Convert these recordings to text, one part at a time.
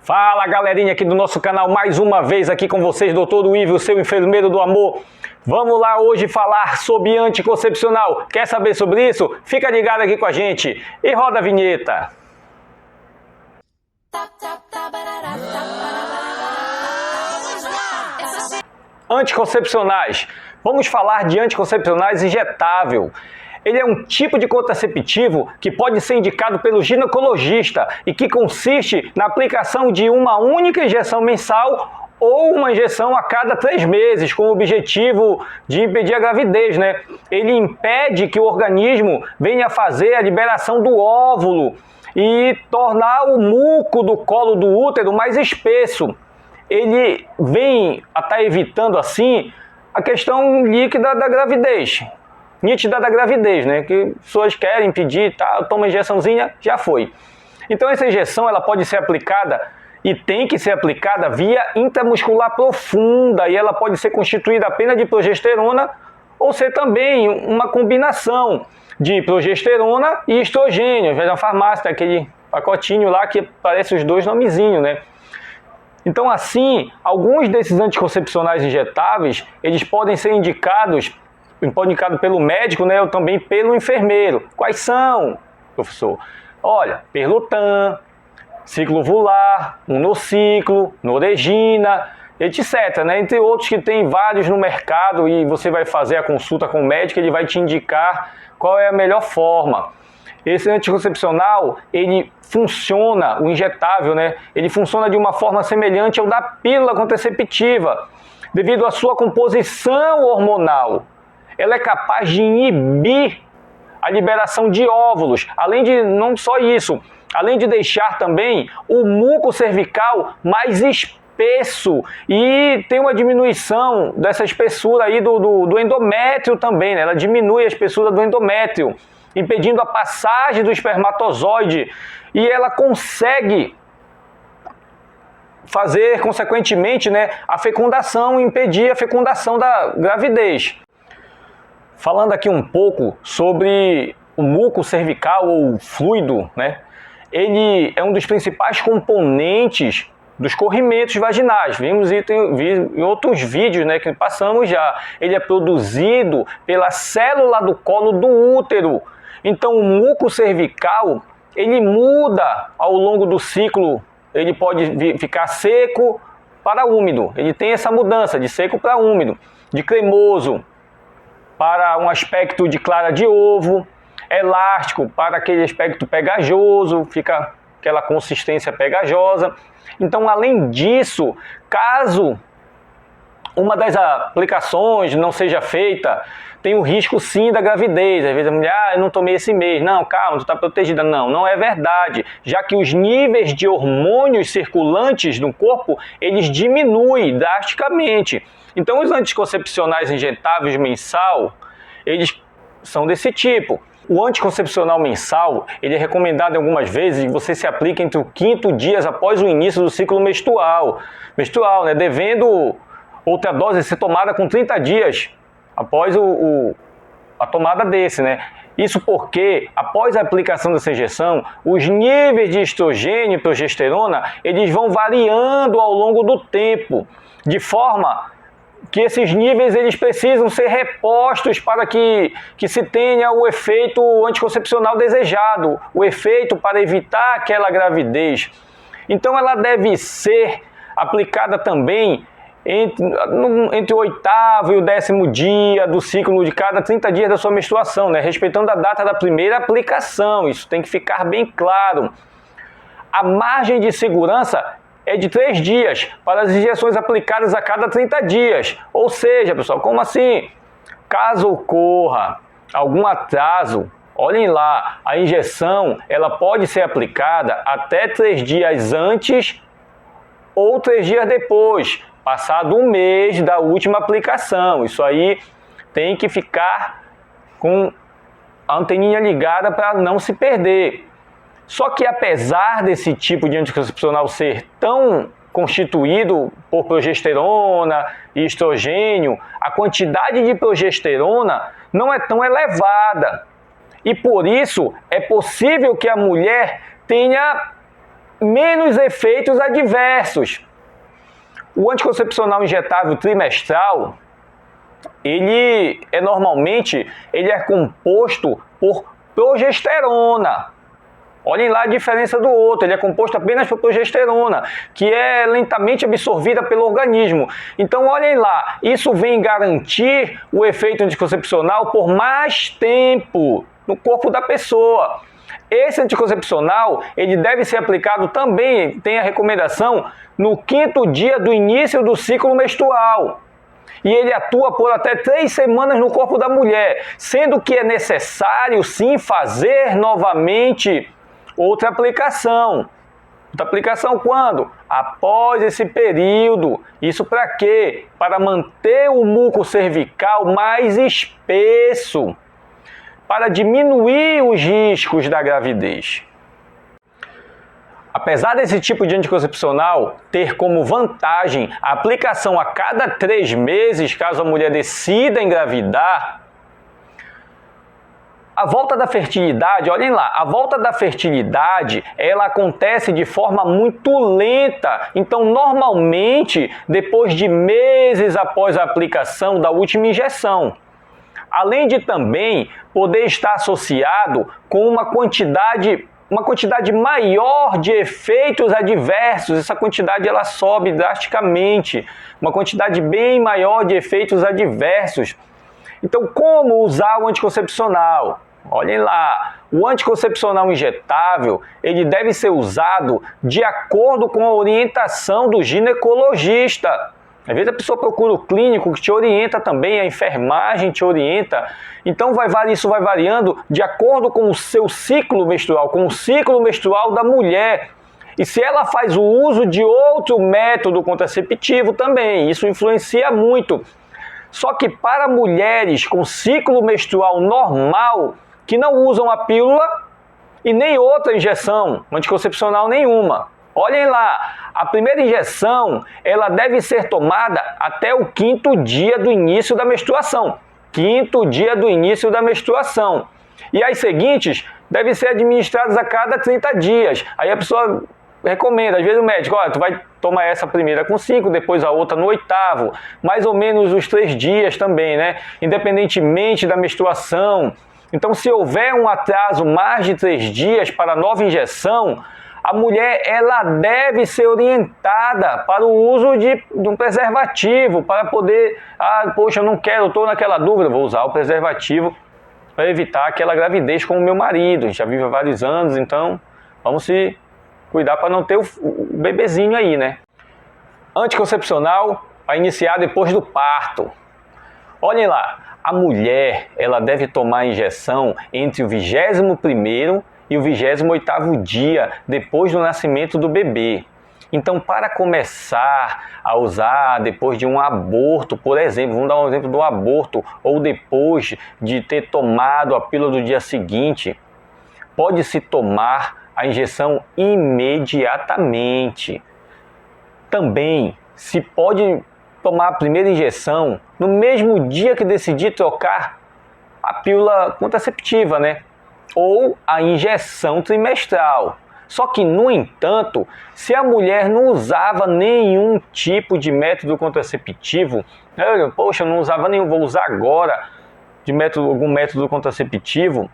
Fala, galerinha aqui do nosso canal, mais uma vez aqui com vocês, Dr. Ivo, seu enfermeiro do amor. Vamos lá hoje falar sobre anticoncepcional. Quer saber sobre isso? Fica ligado aqui com a gente e roda a vinheta. Anticoncepcionais. Vamos falar de anticoncepcionais injetável. Ele é um tipo de contraceptivo que pode ser indicado pelo ginecologista e que consiste na aplicação de uma única injeção mensal ou uma injeção a cada 3 meses, com o objetivo de impedir a gravidez, né? Ele impede que o organismo venha fazer a liberação do óvulo e tornar o muco do colo do útero mais espesso. Ele vem a estar evitando, assim, a questão líquida da gravidez. Nítida da gravidez, né? Que pessoas querem pedir, tá, toma uma injeçãozinha, já foi. Então essa injeção ela pode ser aplicada e tem que ser aplicada via intramuscular profunda e ela pode ser constituída apenas de progesterona ou ser também uma combinação de progesterona e estrogênio. Vai na farmácia, tem aquele pacotinho lá que parece os dois nomezinhos, né? Então assim, alguns desses anticoncepcionais injetáveis, eles podem ser indicados pelo médico, né, ou também pelo enfermeiro. Quais são, professor? Olha, Perlotan, ciclo ovular, monociclo, Noregina, etc, né? Entre outros que tem vários no mercado e você vai fazer a consulta com o médico, ele vai te indicar qual é a melhor forma. Esse anticoncepcional, ele funciona, o injetável, né? Ele funciona de uma forma semelhante ao da pílula contraceptiva, devido à sua composição hormonal. Ela é capaz de inibir a liberação de óvulos, além de, não só isso, além de deixar também o muco cervical mais espesso e tem uma diminuição dessa espessura aí do endométrio também, né? Ela diminui a espessura do endométrio, impedindo a passagem do espermatozoide e ela consegue fazer, consequentemente, né, a fecundação, impedir a fecundação da gravidez. Falando aqui um pouco sobre o muco cervical ou fluido, né? Ele é um dos principais componentes dos corrimentos vaginais. Vimos em outros vídeos, né, que passamos já. Ele é produzido pela célula do colo do útero. Então o muco cervical, ele muda ao longo do ciclo. Ele pode ficar seco para úmido. Ele tem essa mudança de seco para úmido, de cremoso para um aspecto de clara de ovo, elástico para aquele aspecto pegajoso, fica aquela consistência pegajosa. Então, além disso, caso uma das aplicações não seja feita, tem o risco sim da gravidez. Às vezes a mulher, eu não tomei esse mês. Não, calma, tu está protegida. Não, não é verdade. Já que os níveis de hormônios circulantes no corpo, eles diminuem drasticamente. Então os anticoncepcionais injetáveis mensal, eles são desse tipo. O anticoncepcional mensal, ele é recomendado algumas vezes que você se aplique entre o 5º dia após o início do ciclo menstrual, né, devendo outra dose ser tomada com 30 dias após a tomada desse, né? Isso porque, após a aplicação dessa injeção, os níveis de estrogênio e progesterona, eles vão variando ao longo do tempo, de forma que esses níveis eles precisam ser repostos para que se tenha o efeito anticoncepcional desejado, o efeito para evitar aquela gravidez. Então ela deve ser aplicada também entre o 8º e o 10º dia do ciclo de cada 30 dias da sua menstruação, né? Respeitando a data da primeira aplicação, isso tem que ficar bem claro. A margem de segurança é de 3 dias para as injeções aplicadas a cada 30 dias. Ou seja, pessoal, como assim? Caso ocorra algum atraso, olhem lá, a injeção ela pode ser aplicada até 3 dias antes ou 3 dias depois, passado um mês da última aplicação. Isso aí tem que ficar com a anteninha ligada para não se perder. Só que apesar desse tipo de anticoncepcional ser tão constituído por progesterona e estrogênio, a quantidade de progesterona não é tão elevada. E por isso é possível que a mulher tenha menos efeitos adversos. O anticoncepcional injetável trimestral, ele é composto por progesterona. Olhem lá a diferença do outro, ele é composto apenas por progesterona, que é lentamente absorvida pelo organismo. Então, olhem lá, isso vem garantir o efeito anticoncepcional por mais tempo no corpo da pessoa. Esse anticoncepcional, ele deve ser aplicado também, tem a recomendação, no 5º dia do início do ciclo menstrual. E ele atua por até 3 semanas no corpo da mulher, sendo que é necessário sim fazer novamente outra aplicação. Outra aplicação quando? Após esse período. Isso para quê? Para manter o muco cervical mais espesso, para diminuir os riscos da gravidez. Apesar desse tipo de anticoncepcional ter como vantagem a aplicação a cada 3 meses, caso a mulher decida engravidar, a volta da fertilidade, olhem lá, a volta da fertilidade, ela acontece de forma muito lenta. Então, normalmente, depois de meses após a aplicação da última injeção. Além de também poder estar associado com uma quantidade maior de efeitos adversos. Essa quantidade ela sobe drasticamente, uma quantidade bem maior de efeitos adversos. Então, como usar o anticoncepcional? Olhem lá, o anticoncepcional injetável, ele deve ser usado de acordo com a orientação do ginecologista. Às vezes a pessoa procura o clínico que te orienta também, a enfermagem te orienta. Então isso vai variando de acordo com o seu ciclo menstrual, com o ciclo menstrual da mulher. E se ela faz o uso de outro método contraceptivo também, isso influencia muito. Só que para mulheres com ciclo menstrual normal, que não usam a pílula e nem outra injeção anticoncepcional nenhuma. Olhem lá, a primeira injeção ela deve ser tomada até o 5º dia do início da menstruação. 5º dia do início da menstruação. E as seguintes devem ser administradas a cada 30 dias. Aí a pessoa recomenda, às vezes o médico, olha, tu vai tomar essa primeira com 5, depois a outra no 8º, mais ou menos os 3 dias também, né? Independentemente da menstruação. Então, se houver um atraso mais de 3 dias para a nova injeção, a mulher ela deve ser orientada para o uso de um preservativo, para poder, poxa, eu não quero, estou naquela dúvida, vou usar o preservativo para evitar aquela gravidez com o meu marido. A gente já vive há vários anos, então vamos se cuidar para não ter o bebezinho aí, né? Anticoncepcional para iniciar depois do parto. Olhem lá, a mulher ela deve tomar a injeção entre o 21º e o 28º dia depois do nascimento do bebê. Então, para começar a usar depois de um aborto, por exemplo, vamos dar um exemplo do aborto, ou depois de ter tomado a pílula do dia seguinte, pode-se tomar a injeção imediatamente. Também se pode tomar a primeira injeção no mesmo dia que decidir trocar a pílula contraceptiva, né? Ou a injeção trimestral. Só que, no entanto, se a mulher não usava nenhum tipo de método contraceptivo, poxa, eu não usava nenhum, vou usar agora algum método contraceptivo,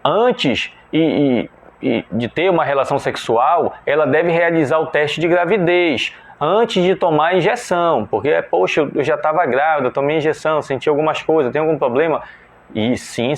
antes de ter uma relação sexual, ela deve realizar o teste de gravidez antes de tomar a injeção, porque, poxa, eu já estava grávida, tomei injeção, senti algumas coisas, tem algum problema? E sim.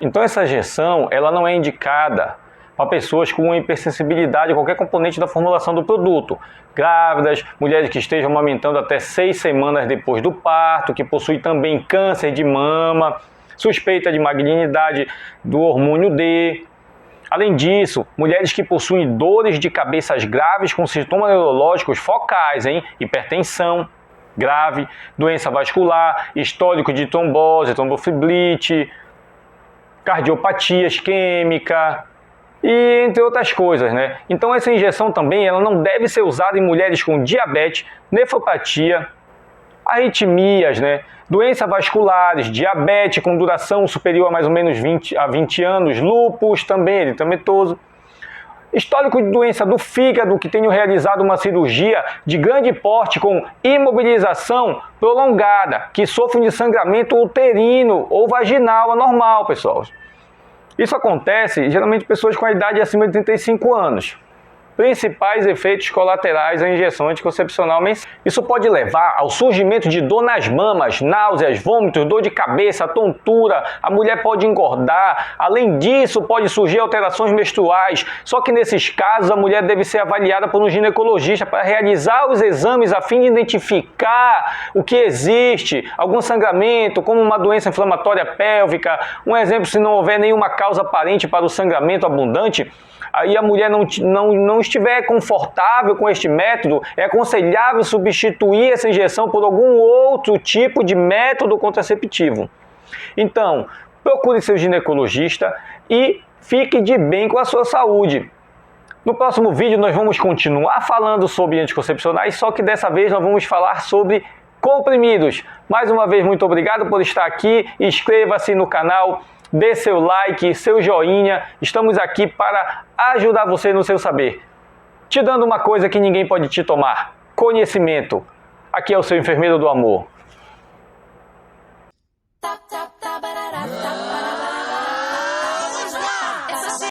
Então essa injeção, ela não é indicada para pessoas com hipersensibilidade a qualquer componente da formulação do produto. Grávidas, mulheres que estejam amamentando até 6 semanas depois do parto, que possuem também câncer de mama, suspeita de malignidade do hormônio D. Além disso, mulheres que possuem dores de cabeças graves com sintomas neurológicos focais, hipertensão grave, doença vascular, histórico de trombose, trombofibrite, cardiopatia isquêmica e entre outras coisas, né? Então essa injeção também ela não deve ser usada em mulheres com diabetes, nefropatia, arritmias, né? Doenças vasculares, diabetes com duração superior a mais ou menos 20 anos, lúpus também, eritematoso, histórico de doença do fígado, que tenham realizado uma cirurgia de grande porte com imobilização prolongada, que sofrem de sangramento uterino ou vaginal anormal, pessoal. Isso acontece geralmente em pessoas com a idade acima de 35 anos. Principais efeitos colaterais da injeção anticoncepcional mensal. Isso pode levar ao surgimento de dor nas mamas, náuseas, vômitos, dor de cabeça, tontura, a mulher pode engordar, além disso pode surgir alterações menstruais, só que nesses casos a mulher deve ser avaliada por um ginecologista para realizar os exames a fim de identificar o que existe, algum sangramento, como uma doença inflamatória pélvica, um exemplo, se não houver nenhuma causa aparente para o sangramento abundante, aí a mulher não estiver confortável com este método, é aconselhável substituir essa injeção por algum outro tipo de método contraceptivo. Então, procure seu ginecologista e fique de bem com a sua saúde. No próximo vídeo nós vamos continuar falando sobre anticoncepcionais, só que dessa vez nós vamos falar sobre comprimidos. Mais uma vez, muito obrigado por estar aqui, inscreva-se no canal, dê seu like, seu joinha, estamos aqui para ajudar você no seu saber. Te dando uma coisa que ninguém pode te tomar, conhecimento. Aqui é o seu enfermeiro do amor.